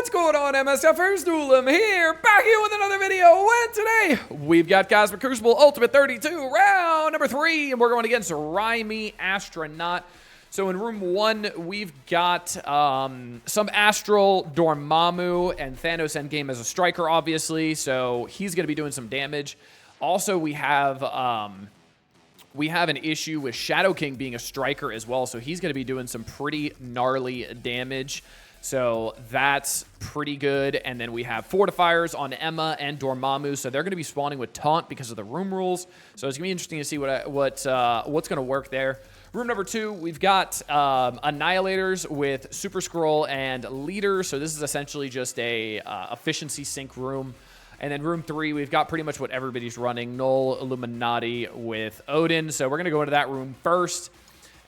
What's going on, MSFers? Duelim here, back here with another video. And today, we've got CRUCIBLE Ultimate 32, round number 3, and we're going against Rhyme Astronaut. So in room 1, we've got some Astral, Dormammu, and Thanos Endgame as a striker, obviously. So he's going to be doing some damage. Also, we have an issue with Shadow King being a striker as well. So he's going to be doing some pretty gnarly damage. So that's pretty good. And then we have Fortifiers on Emma and Dormammu. So they're going to be spawning with Taunt because of the room rules. So it's going to be interesting to see what's going to work there. Room number 2, we've got Annihilators with Super Scroll and Leader. So this is essentially just a efficiency sync room. And then room 3, we've got pretty much what everybody's running. Null Illuminati with Odin. So we're going to go into that room first.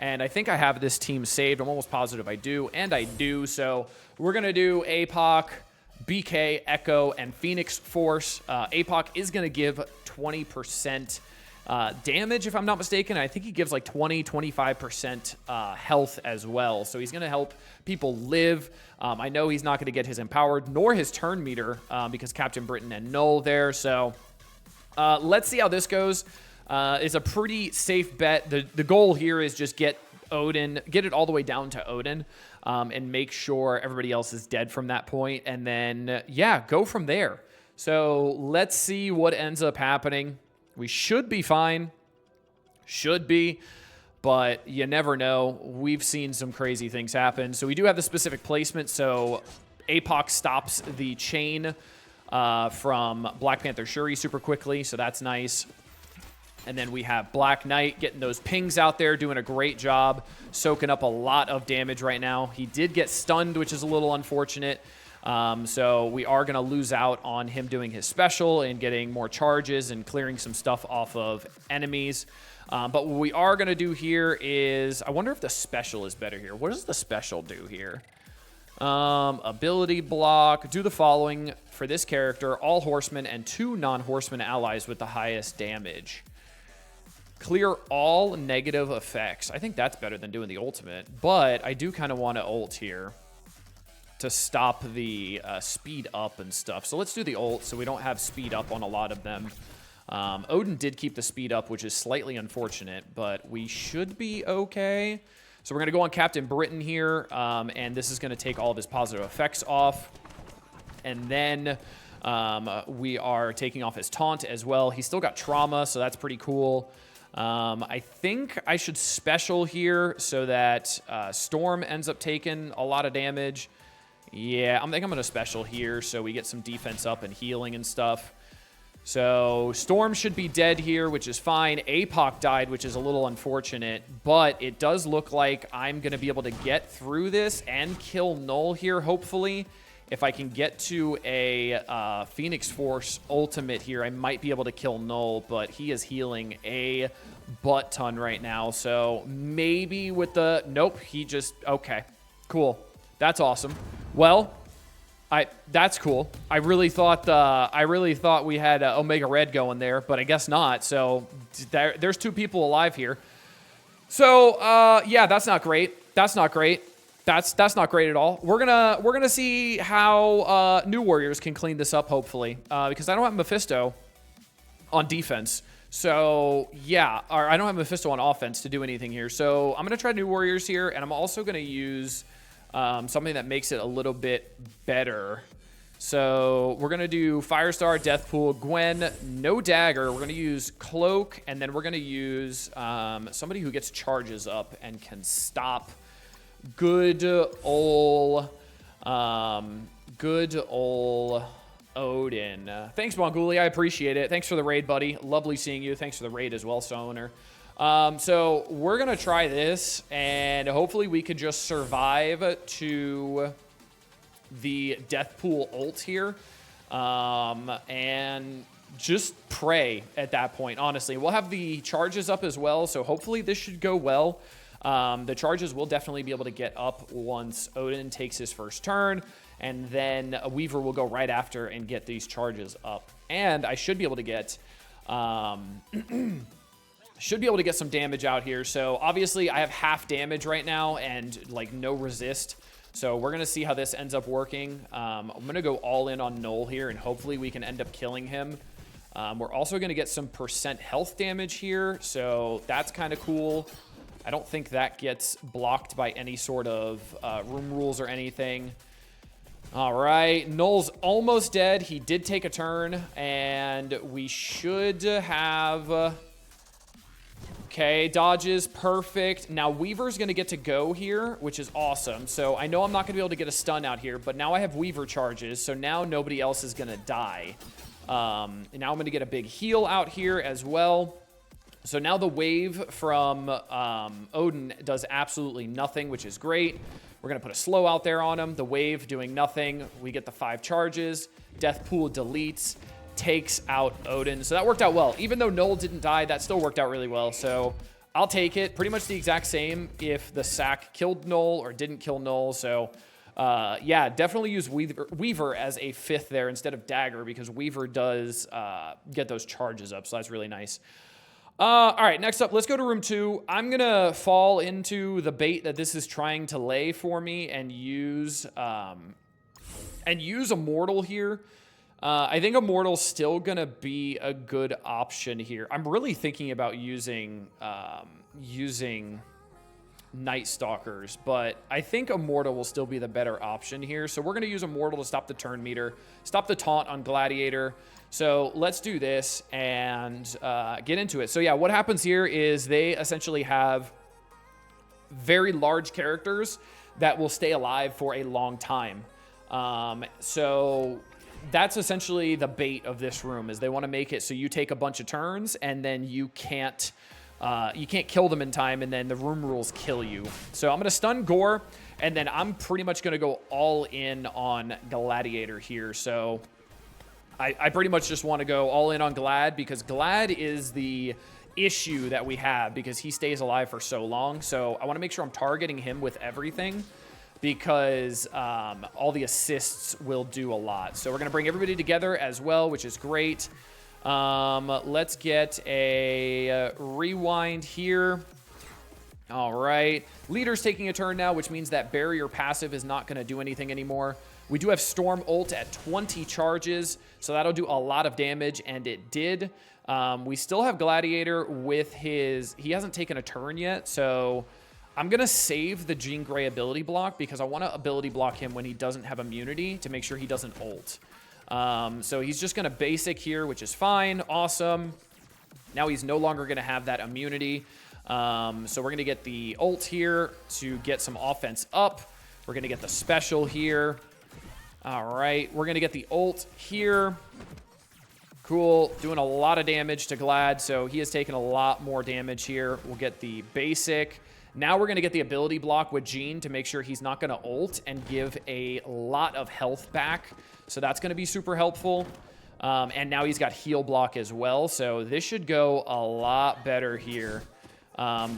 And I think I have this team saved. I'm almost positive I do. And I do. So we're going to do APOC, BK, Echo, and Phoenix Force. APOC is going to give 20% damage, if I'm not mistaken. I think he gives like 20-25% health as well. So he's going to help people live. I know he's not going to get his Empowered nor his turn meter because Captain Britain and Null there. So let's see how this goes. It's a pretty safe bet. The goal here is just get it all the way down to Odin, and make sure everybody else is dead from that point. And then, yeah, go from there. So let's see what ends up happening. We should be fine. Should be. But you never know. We've seen some crazy things happen. So we do have the specific placement. So APOC stops the chain from Black Panther Shuri super quickly. So that's nice. And then we have Black Knight getting those pings out there, doing a great job, soaking up a lot of damage right now. He did get stunned, which is a little unfortunate. So we are going to lose out on him doing his special and getting more charges and clearing some stuff off of enemies. But what we are going to do here is, I wonder if the special is better here. What does the special do here? Ability block. Do the following for this character: all horsemen and 2 non-horsemen allies with the highest damage. Clear all negative effects. I think that's better than doing the ultimate, but I do kind of want to ult here to stop the speed up and stuff. So let's do the ult so we don't have speed up on a lot of them. Odin did keep the speed up, which is slightly unfortunate, but we should be okay. So we're going to go on Captain Britain here, and this is going to take all of his positive effects off. And then we are taking off his taunt as well. He's still got trauma, so that's pretty cool. I think I should special here so that Storm ends up taking a lot of damage. Yeah, I think I'm going to special here so we get some defense up and healing and stuff. So Storm should be dead here, which is fine. APOC died, which is a little unfortunate, but it does look like I'm going to be able to get through this and kill Null here, hopefully. If I can get to a Phoenix Force ultimate here, I might be able to kill Null, but he is healing a butt ton right now. So maybe with the... Nope, he just... Okay, cool. That's awesome. Well, that's cool. I really thought we had Omega Red going there, but I guess not. So there's 2 people alive here. So yeah, that's not great. That's not great. That's not great at all. We're gonna see how New Warriors can clean this up, hopefully, because I don't have Mephisto on defense. So yeah, or I don't have Mephisto on offense to do anything here. So I'm gonna try New Warriors here, and I'm also gonna use something that makes it a little bit better. So we're gonna do Firestar, Deathpool, Gwen, no dagger. We're gonna use Cloak, and then we're gonna use somebody who gets charges up and can stop. Good ol' Odin. Thanks, Monguli. I appreciate it. Thanks for the raid, buddy. Lovely seeing you. Thanks for the raid as well, Soner. So we're going to try this, and hopefully we could just survive to the Deathpool ult here, and just pray at that point, honestly. We'll have the charges up as well, so hopefully this should go well. The charges will definitely be able to get up once Odin takes his first turn, and then Weaver will go right after and get these charges up. And I should be able to get some damage out here. So obviously I have half damage right now and like no resist. So we're going to see how this ends up working. I'm going to go all in on Null here, and hopefully we can end up killing him. We're also going to get some % health damage here, so that's kind of cool. I don't think that gets blocked by any sort of room rules or anything. All right, Null's almost dead. He did take a turn, and we should have... Okay, dodges, perfect. Now Weaver's going to get to go here, which is awesome. So I know I'm not going to be able to get a stun out here, but now I have Weaver charges, so now nobody else is going to die. And now I'm going to get a big heal out here as well. So now the wave from Odin does absolutely nothing, which is great. We're going to put a slow out there on him. The wave doing nothing. We get the 5 charges. Death Pool deletes. Takes out Odin. So that worked out well. Even though Null didn't die, that still worked out really well. So I'll take it. Pretty much the exact same if the sack killed Null or didn't kill Null. So yeah, definitely use Weaver as a 5th there instead of Dagger, because Weaver does get those charges up. So that's really nice. All right, next up, let's go to room 2. I'm going to fall into the bait that this is trying to lay for me and use Immortal here. I think Immortal's still going to be a good option here. I'm really thinking about using Night Stalkers, but I think Immortal will still be the better option here. So we're going to use Immortal to stop the turn meter, stop the taunt on Gladiator. So let's do this and get into it. So yeah, what happens here is they essentially have very large characters that will stay alive for a long time. So that's essentially the bait of this room, is they want to make it so you take a bunch of turns and then you can't kill them in time, and then the room rules kill you. So I'm going to stun Gore, and then I'm pretty much going to go all in on Gladiator here. So I pretty much just want to go all in on Glad, because Glad is the issue that we have because he stays alive for so long. So I want to make sure I'm targeting him with everything, because all the assists will do a lot. So we're going to bring everybody together as well, which is great. Let's get a rewind here. All right. Leader's taking a turn now, which means that barrier passive is not going to do anything anymore. We do have Storm ult at 20 charges, so that'll do a lot of damage, and it did. We still have Gladiator with his... He hasn't taken a turn yet, so... I'm going to save the Jean Grey ability block because I want to ability block him when he doesn't have immunity to make sure he doesn't ult. So he's just going to basic here, which is fine. Awesome. Now he's no longer going to have that immunity. So we're going to get the ult here to get some offense up. We're going to get the special here. All right. We're going to get the ult here. Cool. Doing a lot of damage to Glad, so he has taken a lot more damage here. We'll get the basic. Now we're going to get the ability block with Jean to make sure he's not going to ult and give a lot of health back. So that's going to be super helpful. And now he's got heal block as well. So this should go a lot better here.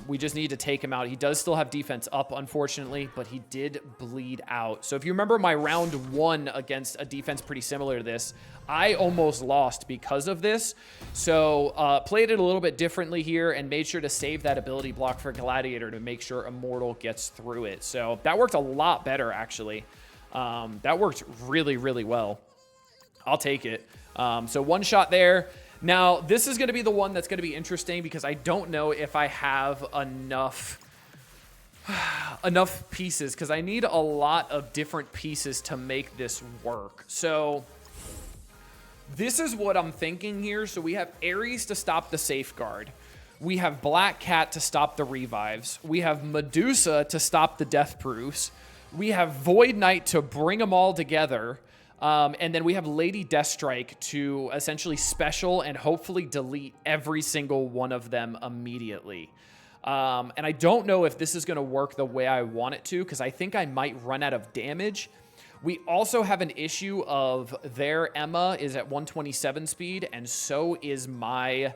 We just need to take him out. He does still have defense up, unfortunately, but he did bleed out. So if you remember my round 1 against a defense pretty similar to this, I almost lost because of this. So played it a little bit differently here and made sure to save that ability block for Gladiator to make sure Immortal gets through it. So that worked a lot better, actually. That worked really, really well. I'll take it. So 1 shot there. Now, this is going to be the one that's going to be interesting because I don't know if I have enough pieces, because I need a lot of different pieces to make this work. So this is what I'm thinking here. So we have Ares to stop the safeguard. We have Black Cat to stop the revives. We have Medusa to stop the death proofs. We have Void Knight to bring them all together. And then we have Lady Deathstrike to essentially special and hopefully delete every single one of them immediately. And I don't know if this is going to work the way I want it to, because I think I might run out of damage. We also have an issue of their Emma is at 127 speed, and so is my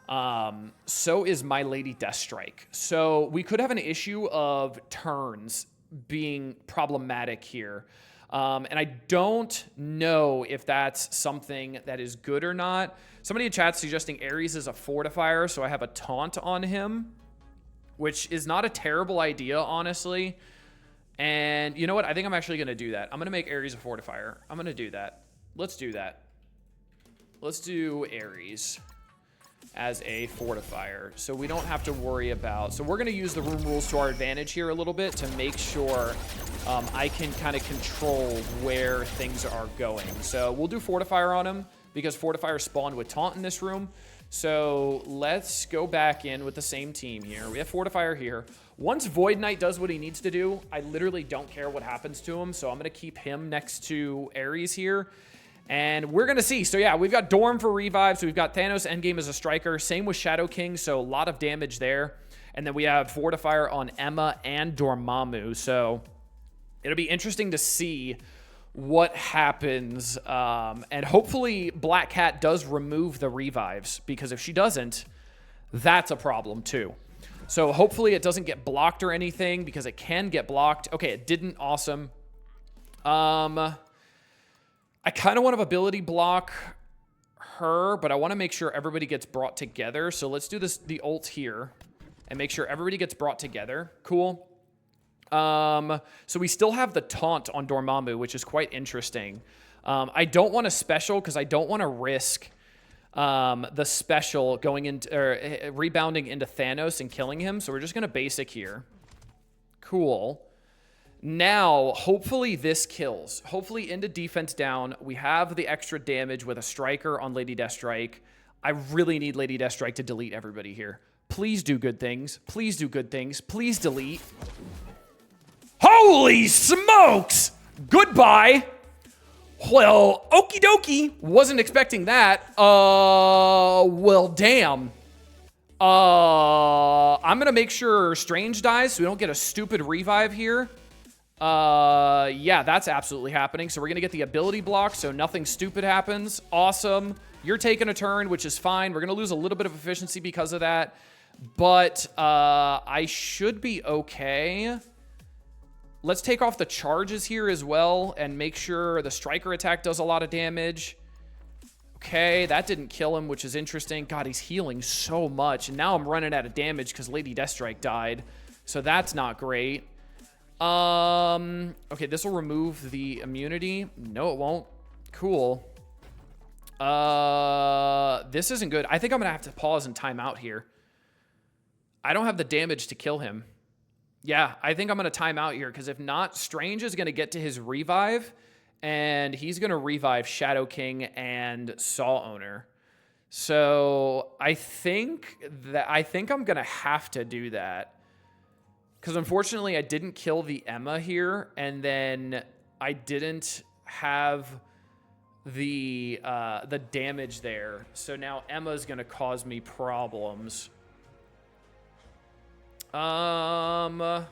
Lady Deathstrike. So we could have an issue of turns being problematic here. And I don't know if that's something that is good or not. Somebody in chat suggesting Ares is a fortifier, so I have a taunt on him, which is not a terrible idea, honestly. And you know what? I think I'm actually going to do that. I'm going to make Ares a fortifier. I'm going to do that. Let's do that. Let's do Ares as a fortifier, so we don't have to worry about... So we're going to use the room rules to our advantage here a little bit to make sure I can kind of control where things are going. So we'll do fortifier on him because fortifier spawned with taunt in this room. So let's go back in with the same team here. We have fortifier here. Once Void Knight does what he needs to do, I literally don't care what happens to him, so I'm going to keep him next to Ares here. And we're going to see. So, yeah, we've got Dorm for revive. So, we've got Thanos endgame as a striker. Same with Shadow King. So, a lot of damage there. And then we have Fortifier on Emma and Dormammu. So, it'll be interesting to see what happens. And hopefully, Black Cat does remove the revives. Because if she doesn't, that's a problem too. So, hopefully, it doesn't get blocked or anything. Because it can get blocked. Okay, it didn't. Awesome. I kind of want to ability block her, but I want to make sure everybody gets brought together. So let's do the ult here and make sure everybody gets brought together. Cool. So we still have the taunt on Dormammu, which is quite interesting. I don't want a special because I don't want to risk the special going into or rebounding into Thanos and killing him. So we're just going to basic here. Cool. Now, hopefully this kills. Hopefully into defense down. We have the extra damage with a striker on Lady Deathstrike. I really need Lady Deathstrike to delete everybody here. Please do good things. Please do good things. Please delete. Holy smokes! Goodbye. Well, okie dokie. Wasn't expecting that. Well, damn. I'm going to make sure Strange dies so we don't get a stupid revive here. Yeah, that's absolutely happening. So we're going to get the ability block so nothing stupid happens. Awesome. You're taking a turn, which is fine. We're going to lose a little bit of efficiency because of that. But I should be okay. Let's take off the charges here as well and make sure the striker attack does a lot of damage. Okay, that didn't kill him, which is interesting. God, he's healing so much. And now I'm running out of damage because Lady Deathstrike died. So that's not great. Okay, this will remove the immunity. No, it won't. Cool. This isn't good. I think I'm going to have to pause and time out here. I don't have the damage to kill him. Yeah, I think I'm going to time out here because if not, Strange is going to get to his revive and he's going to revive Shadow King and Saw Owner. So I think I'm going to have to do that. Because unfortunately, I didn't kill the Emma here, and then I didn't have the damage there. So now Emma's going to cause me problems. Huh.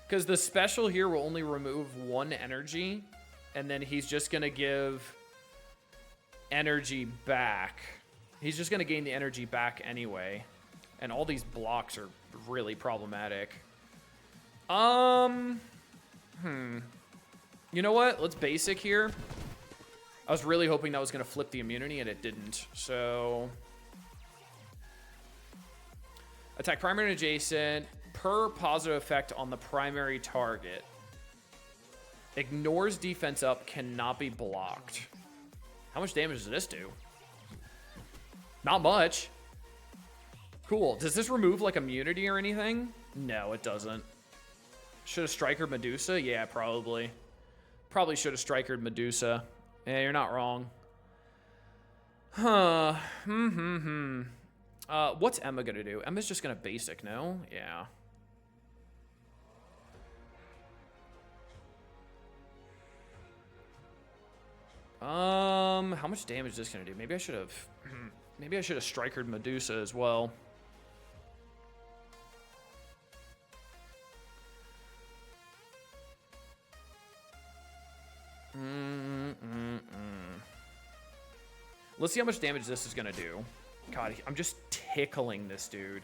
Because the special here will only remove one energy. And then he's just going to give energy back. He's just going to gain the energy back anyway. And all these blocks are really problematic. You know what? Let's basic here. I was really hoping that was going to flip the immunity, and it didn't. So, attack primary and adjacent per positive effect on the primary target. Ignores defense up, cannot be blocked. How much damage does this do? Not much. Cool. Does this remove like immunity or anything? No, it doesn't. Should have strikered Medusa? Yeah, probably. Probably should have strikered Medusa. Yeah, you're not wrong. Huh. What's Emma gonna do? Emma's just gonna basic, no? Yeah. How much damage is this gonna do? Maybe I should have strikered Medusa as well. Let's see how much damage this is gonna do. God, I'm just tickling this dude.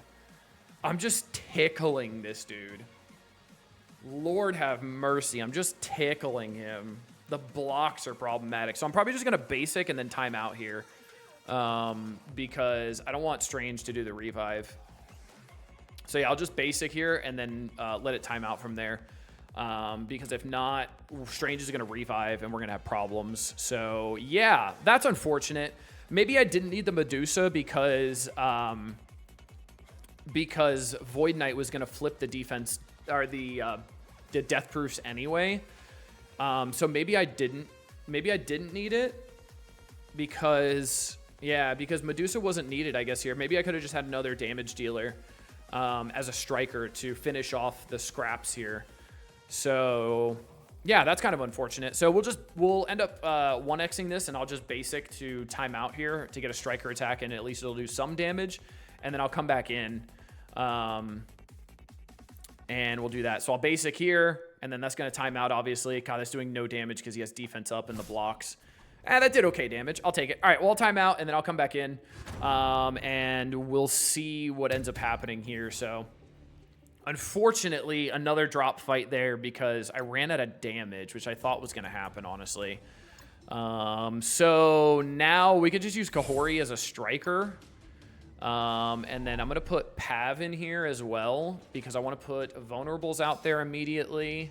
Lord have mercy. I'm just tickling him. The blocks are problematic. So I'm probably just going to basic and then time out here. Because I don't want Strange to do the revive. So yeah, I'll just basic here and then let it time out from there. Because if not, Strange is going to revive and we're going to have problems. So yeah, that's unfortunate. Maybe I didn't need the Medusa because Void Knight was going to flip the defense or the death proofs anyway. So maybe I didn't need it because Medusa wasn't needed, I guess, here. Maybe I could have just had another damage dealer as a striker to finish off the scraps here. So yeah, that's kind of unfortunate. So we'll end up 1xing this, and I'll just basic to time out here to get a striker attack, and at least it'll do some damage, and then I'll come back in and we'll do that. So I'll basic here, and then that's going to time out, obviously. God, that's doing no damage because he has defense up in the blocks. That did okay damage. I'll take it. All right, well, I'll time out, and then I'll come back in, and we'll see what ends up happening here. So unfortunately, another drop fight there because I ran out of damage, which I thought was going to happen, honestly. So now we could just use Kahori as a striker. And then I'm going to put Pav in here as well because I want to put vulnerables out there immediately.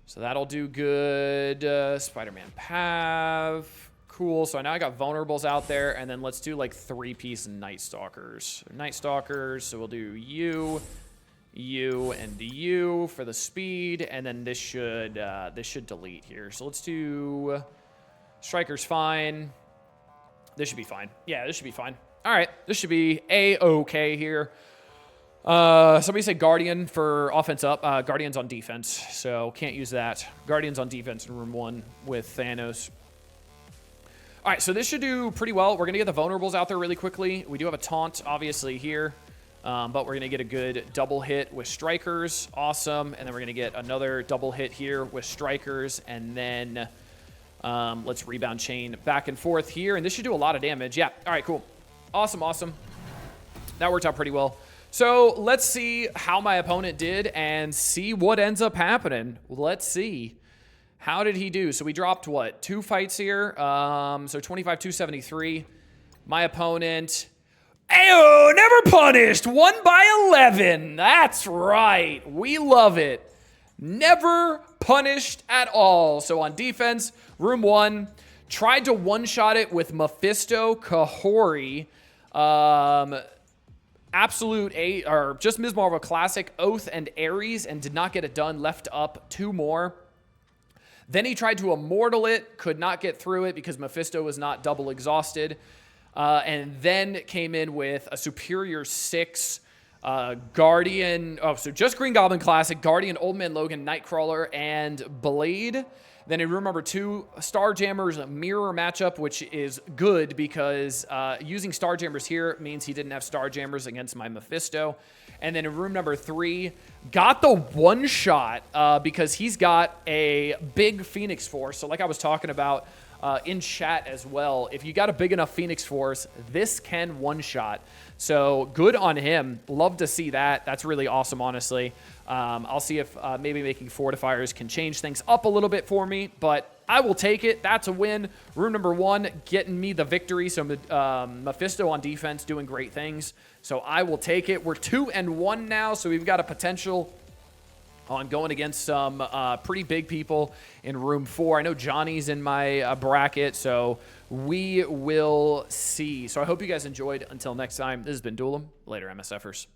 So that'll do good. Spider-Man Pav. Cool. So now I got vulnerables out there, and then let's do like 3-piece Night Stalkers. Night Stalkers. So we'll do you, and you for the speed, and then this should delete here. So let's do Striker's fine. This should be fine. Yeah, this should be fine. All right, this should be A-okay here. Somebody said Guardian for offense up. Guardian's on defense, so can't use that. Guardian's on defense in room 1 with Thanos. All right, so this should do pretty well. We're going to get the vulnerables out there really quickly. We do have a taunt, obviously, here. But we're going to get a good double hit with strikers. Awesome. And then we're going to get another double hit here with strikers. And then let's rebound chain back and forth here. And this should do a lot of damage. Yeah. All right, cool. Awesome, awesome. That worked out pretty well. So let's see how my opponent did and see what ends up happening. Let's see. How did he do? So we dropped, what, 2 fights here? So 25-273. My opponent... Ayo, never punished. 1 by 11. That's right. We love it. Never punished at all. So on defense, room 1, tried to one-shot it with Mephisto, Kahori, Absolute or just Ms. Marvel Classic, Oath, and Ares, and did not get it done. Left up 2 more. Then he tried to immortal it, could not get through it because Mephisto was not double exhausted. And then came in with a Superior 6 Guardian. Oh, so just Green Goblin Classic, Guardian, Old Man Logan, Nightcrawler, and Blade. Then in room number 2, Starjammers mirror matchup, which is good because using Starjammers here means he didn't have Starjammers against my Mephisto. And then in room number 3, got the one-shot because he's got a big Phoenix Force. So like I was talking about in chat as well, if you got a big enough Phoenix Force, this can one-shot. So good on him. Love to see that. That's really awesome, honestly. I'll see if maybe making fortifiers can change things up a little bit for me, but I will take it. That's a win. Room number 1 getting me the victory. So Mephisto on defense doing great things. So I will take it. We're 2-1 now, so we've got a potential on going against some pretty big people in room 4. I know Johnny's in my bracket, so we will see. So I hope you guys enjoyed. Until next time, this has been Duelim. Later, MSFers.